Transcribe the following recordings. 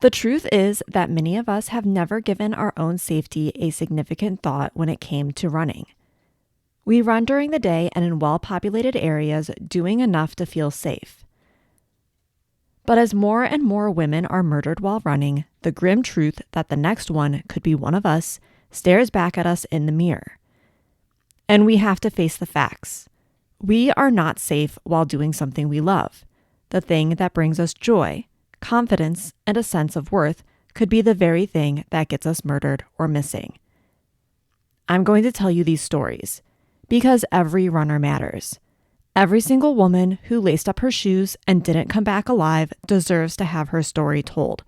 The truth is that many of us have never given our own safety a significant thought when it came to running. We run during the day and in well-populated areas, doing enough to feel safe. But as more and more women are murdered while running, the grim truth that the next one could be one of us stares back at us in the mirror. And we have to face the facts. We are not safe while doing something we love. The thing that brings us joy, confidence, and a sense of worth could be the very thing that gets us murdered or missing. I'm going to tell you these stories because every runner matters. Every single woman who laced up her shoes and didn't come back alive deserves to have her story told.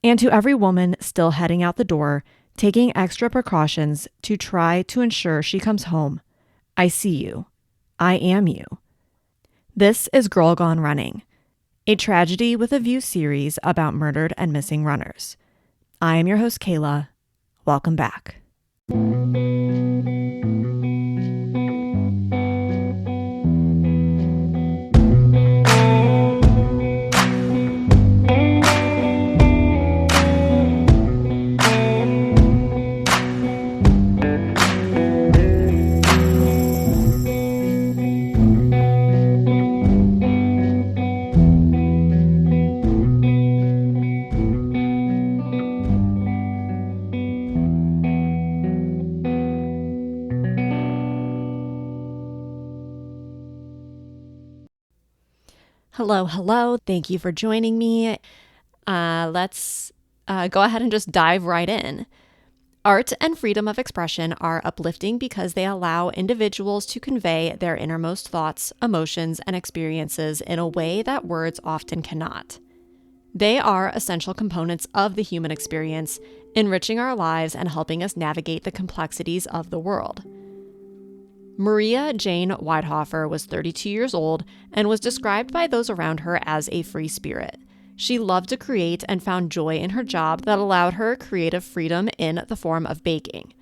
And to every woman still heading out the door, taking extra precautions to try to ensure she comes home, I see you. I am you. This is Girl Gone Running, a Tragedy with a View series about murdered and missing runners. I am your host, Kayla. Welcome back. Hello. Thank you for joining me. Let's go ahead and just dive right in. Art and freedom of expression are uplifting because they allow individuals to convey their innermost thoughts, emotions, and experiences in a way that words often cannot. They are essential components of the human experience, enriching our lives and helping us navigate the complexities of the world. Maria Jane Weidhofer was 32 years old and was described by those around her as a free spirit. She loved to create and found joy in her job that allowed her creative freedom in the form of baking.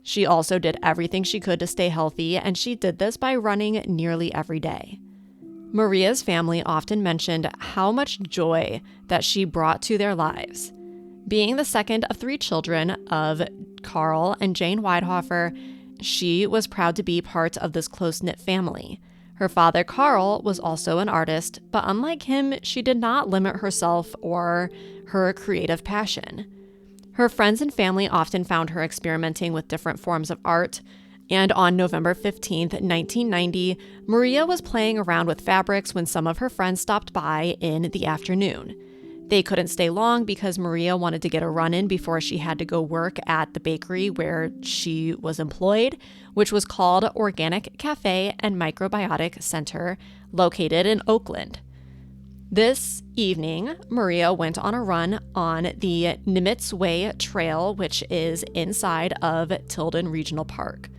She also did everything she could to stay healthy, and she did this by running nearly every day. Maria's family often mentioned how much joy that she brought to their lives. Being the second of three children of Carl and Jane Weidhofer, she was proud to be part of this close-knit family. Her father, Carl, was also an artist, but unlike him, she did not limit herself or her creative passion. Her friends and family often found her experimenting with different forms of art, and on November 15th, 1990, Maria was playing around with fabrics when some of her friends stopped by in the afternoon. They couldn't stay long because Maria wanted to get a run in before she had to go work at the bakery where she was employed, which was called Organic Cafe and Microbiotic Center, located in Oakland. This evening, Maria went on a run on the Nimitz Way Trail, which is inside of Tilden Regional Park.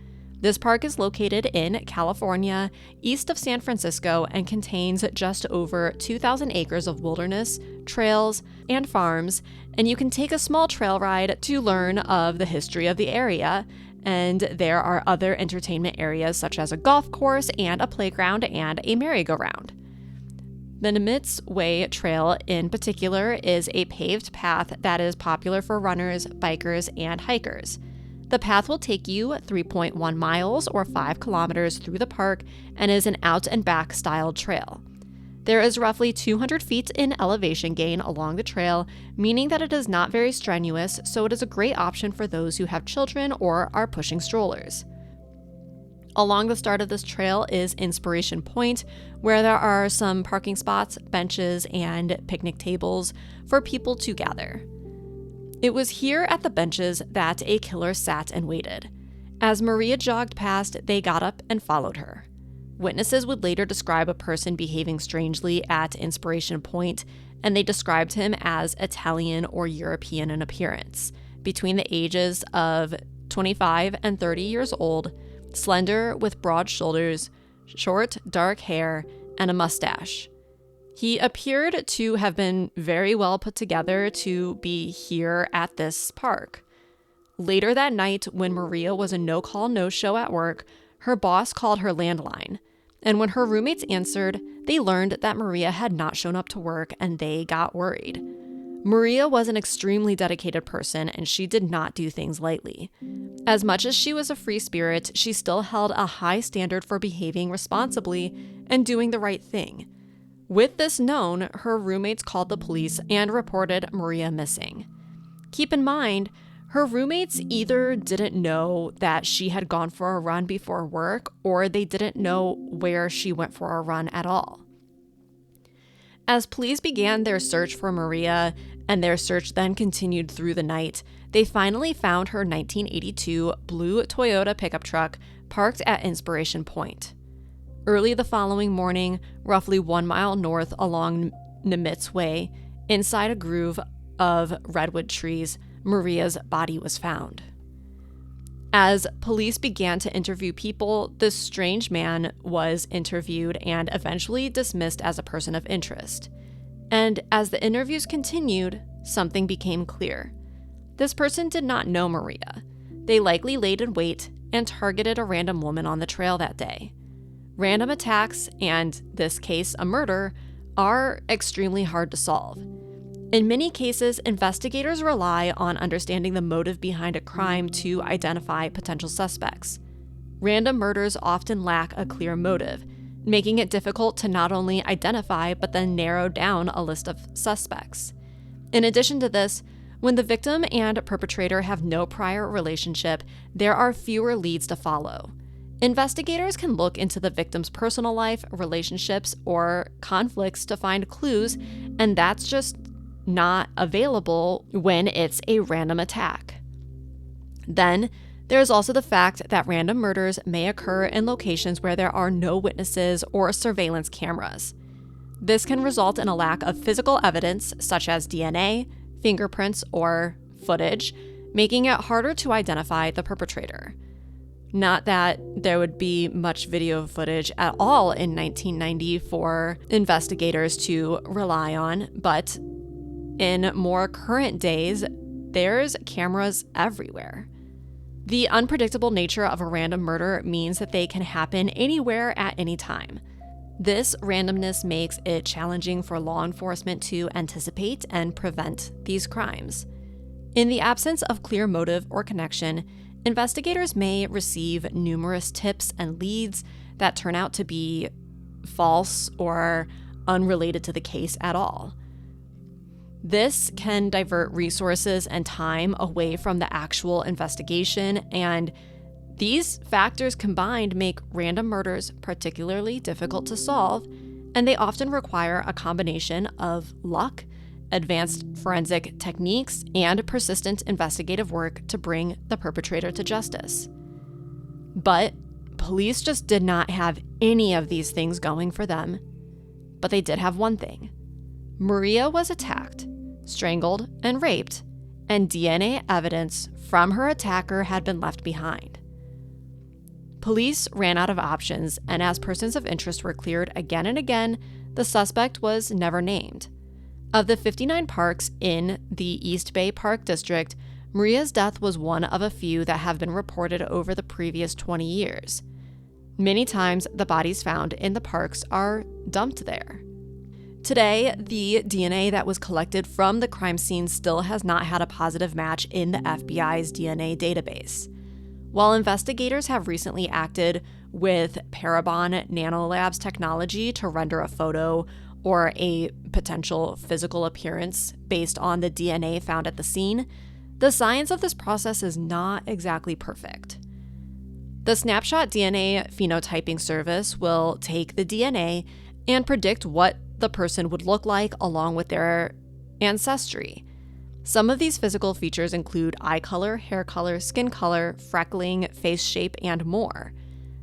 This park is located in California, east of San Francisco, and contains just over 2,000 acres of wilderness, trails, and farms, and you can take a small trail ride to learn of the history of the area. And there are other entertainment areas such as a golf course and a playground and a merry-go-round. The Nimitz Way Trail in particular is a paved path that is popular for runners, bikers, and hikers. The path will take you 3.1 miles or 5 kilometers through the park and is an out and back styled trail. There is roughly 200 feet in elevation gain along the trail, meaning that it is not very strenuous, so it is a great option for those who have children or are pushing strollers. Along the start of this trail is Inspiration Point, where there are some parking spots, benches, and picnic tables for people to gather. It was here at the benches that a killer sat and waited. As Maria jogged past, they got up and followed her. Witnesses would later describe a person behaving strangely at Inspiration Point, and they described him as Italian or European in appearance, between the ages of 25 and 30 years old, slender with broad shoulders, short, dark hair, and a mustache. He appeared to have been very well put together to be here at this park. Later that night, when Maria was a no-call, no-show at work, her boss called her landline, and when her roommates answered, they learned that Maria had not shown up to work and they got worried. Maria was an extremely dedicated person, and she did not do things lightly. As much as she was a free spirit, she still held a high standard for behaving responsibly and doing the right thing. With this known, her roommates called the police and reported Maria missing. Keep in mind, her roommates either didn't know that she had gone for a run before work, or they didn't know where she went for a run at all. As police began their search for Maria, and their search then continued through the night, they finally found her 1982 blue Toyota pickup truck parked at Inspiration Point. Early the following morning, roughly 1 mile north along Nimitz Way, inside a grove of redwood trees, Maria's body was found. As police began to interview people, this strange man was interviewed and eventually dismissed as a person of interest. And as the interviews continued, something became clear. This person did not know Maria. They likely laid in wait and targeted a random woman on the trail that day. Random attacks, and this case, a murder, are extremely hard to solve. In many cases, investigators rely on understanding the motive behind a crime to identify potential suspects. Random murders often lack a clear motive, making it difficult to not only identify but then narrow down a list of suspects. In addition to this, when the victim and perpetrator have no prior relationship, there are fewer leads to follow. Investigators can look into the victim's personal life, relationships, or conflicts to find clues, and that's just not available when it's a random attack. Then, there's also the fact that random murders may occur in locations where there are no witnesses or surveillance cameras. This can result in a lack of physical evidence, such as DNA, fingerprints, or footage, making it harder to identify the perpetrator. Not that there would be much video footage at all in 1990 for investigators to rely on, but in more current days, there's cameras everywhere. The unpredictable nature of a random murder means that they can happen anywhere at any time. This randomness makes it challenging for law enforcement to anticipate and prevent these crimes. In the absence of clear motive or connection, investigators may receive numerous tips and leads that turn out to be false or unrelated to the case at all. This can divert resources and time away from the actual investigation, and these factors combined make random murders particularly difficult to solve, and they often require a combination of luck, advanced forensic techniques, and persistent investigative work to bring the perpetrator to justice. But police just did not have any of these things going for them. But they did have one thing. Maria was attacked, strangled, and raped, and DNA evidence from her attacker had been left behind. Police ran out of options, and as persons of interest were cleared again and again, the suspect was never named. Of the 59 parks in the East Bay Park District, Maria's death was one of a few that have been reported over the previous 20 years. Many times, the bodies found in the parks are dumped there. Today, the DNA that was collected from the crime scene still has not had a positive match in the FBI's DNA database. While investigators have recently acted with Parabon Nanolabs technology to render a photo or a potential physical appearance based on the DNA found at the scene, the science of this process is not exactly perfect. The Snapshot DNA phenotyping service will take the DNA and predict what the person would look like along with their ancestry. Some of these physical features include eye color, hair color, skin color, freckling, face shape, and more.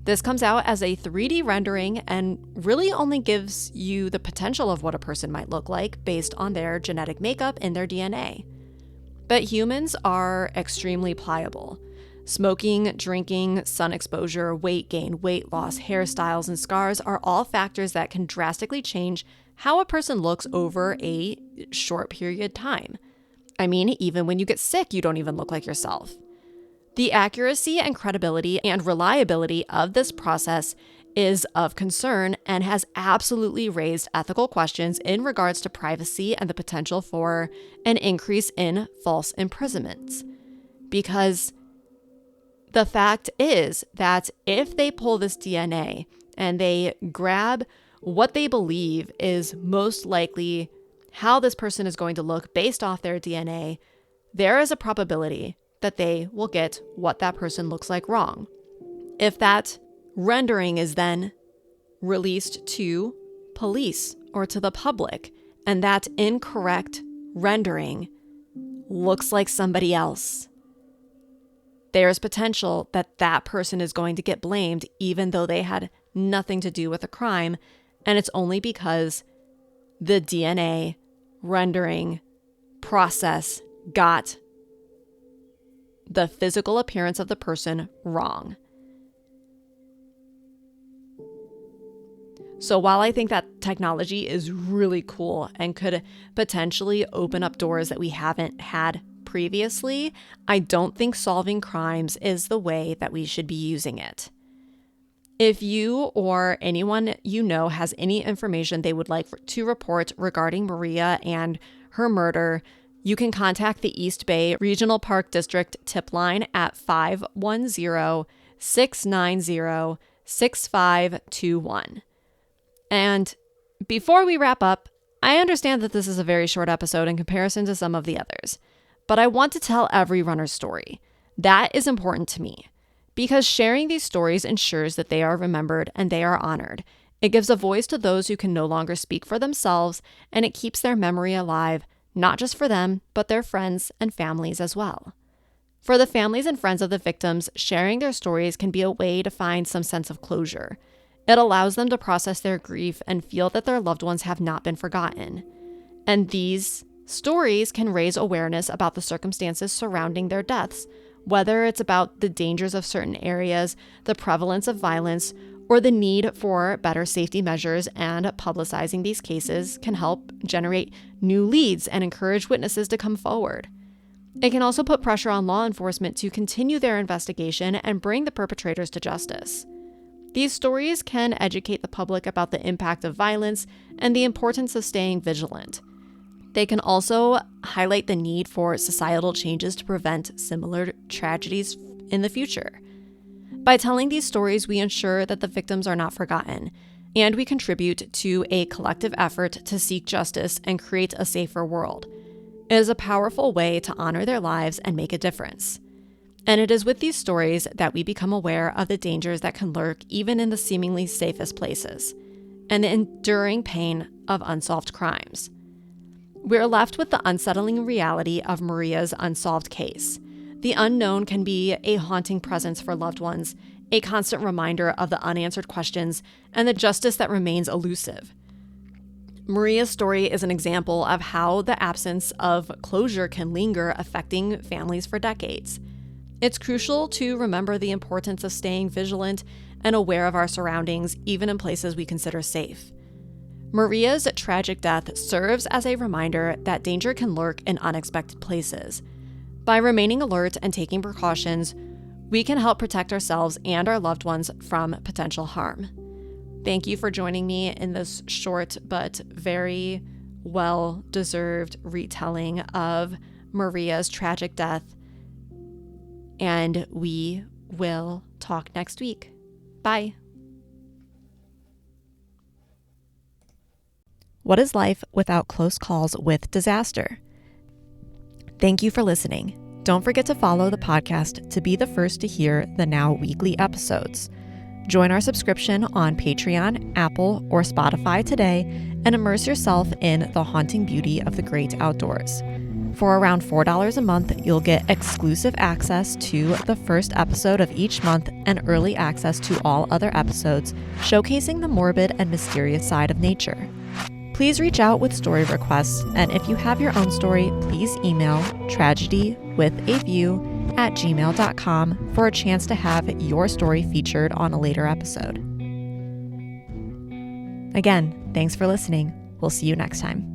This comes out as a 3D rendering and really only gives you the potential of what a person might look like based on their genetic makeup and their DNA. But humans are extremely pliable. Smoking, drinking, sun exposure, weight gain, weight loss, hairstyles, and scars are all factors that can drastically change how a person looks over a short period of time. I mean, even when you get sick, you don't even look like yourself. The accuracy and credibility and reliability of this process is of concern and has absolutely raised ethical questions in regards to privacy and the potential for an increase in false imprisonments. Because the fact is that if they pull this DNA and they grab what they believe is most likely how this person is going to look based off their DNA, there is a probability that they will get what that person looks like wrong. If that rendering is then released to police or to the public, and that incorrect rendering looks like somebody else, there's potential that that person is going to get blamed even though they had nothing to do with the crime, and it's only because the DNA rendering process got the physical appearance of the person wrong. So while I think that technology is really cool and could potentially open up doors that we haven't had previously, I don't think solving crimes is the way that we should be using it. If you or anyone you know has any information they would like to report regarding Maria and her murder, you can contact the East Bay Regional Park District tip line at 510-690-6521. And before we wrap up, I understand that this is a very short episode in comparison to some of the others, but I want to tell every runner's story. That is important to me because sharing these stories ensures that they are remembered and they are honored. It gives a voice to those who can no longer speak for themselves, and it keeps their memory alive, not just for them, but their friends and families as well. For the families and friends of the victims, sharing their stories can be a way to find some sense of closure. It allows them to process their grief and feel that their loved ones have not been forgotten. And these stories can raise awareness about the circumstances surrounding their deaths, whether it's about the dangers of certain areas, the prevalence of violence, or the need for better safety measures, and publicizing these cases can help generate new leads and encourage witnesses to come forward. It can also put pressure on law enforcement to continue their investigation and bring the perpetrators to justice. These stories can educate the public about the impact of violence and the importance of staying vigilant. They can also highlight the need for societal changes to prevent similar tragedies in the future. By telling these stories, we ensure that the victims are not forgotten, and we contribute to a collective effort to seek justice and create a safer world. It is a powerful way to honor their lives and make a difference. And it is with these stories that we become aware of the dangers that can lurk even in the seemingly safest places, and the enduring pain of unsolved crimes. We're left with the unsettling reality of Maria's unsolved case. The unknown can be a haunting presence for loved ones, a constant reminder of the unanswered questions and the justice that remains elusive. Maria's story is an example of how the absence of closure can linger, affecting families for decades. It's crucial to remember the importance of staying vigilant and aware of our surroundings, even in places we consider safe. Maria's tragic death serves as a reminder that danger can lurk in unexpected places. By remaining alert and taking precautions, we can help protect ourselves and our loved ones from potential harm. Thank you for joining me in this short but very well-deserved retelling of Maria's tragic death. And we will talk next week. Bye. What is life without close calls with disaster? Thank you for listening. Don't forget to follow the podcast to be the first to hear the now weekly episodes. Join our subscription on Patreon, Apple, or Spotify today and immerse yourself in the haunting beauty of the great outdoors. For around $4 a month, you'll get exclusive access to the first episode of each month and early access to all other episodes, showcasing the morbid and mysterious side of nature. Please reach out with story requests, and if you have your own story, please email tragedywithaview@gmail.com for a chance to have your story featured on a later episode. Again, thanks for listening. We'll see you next time.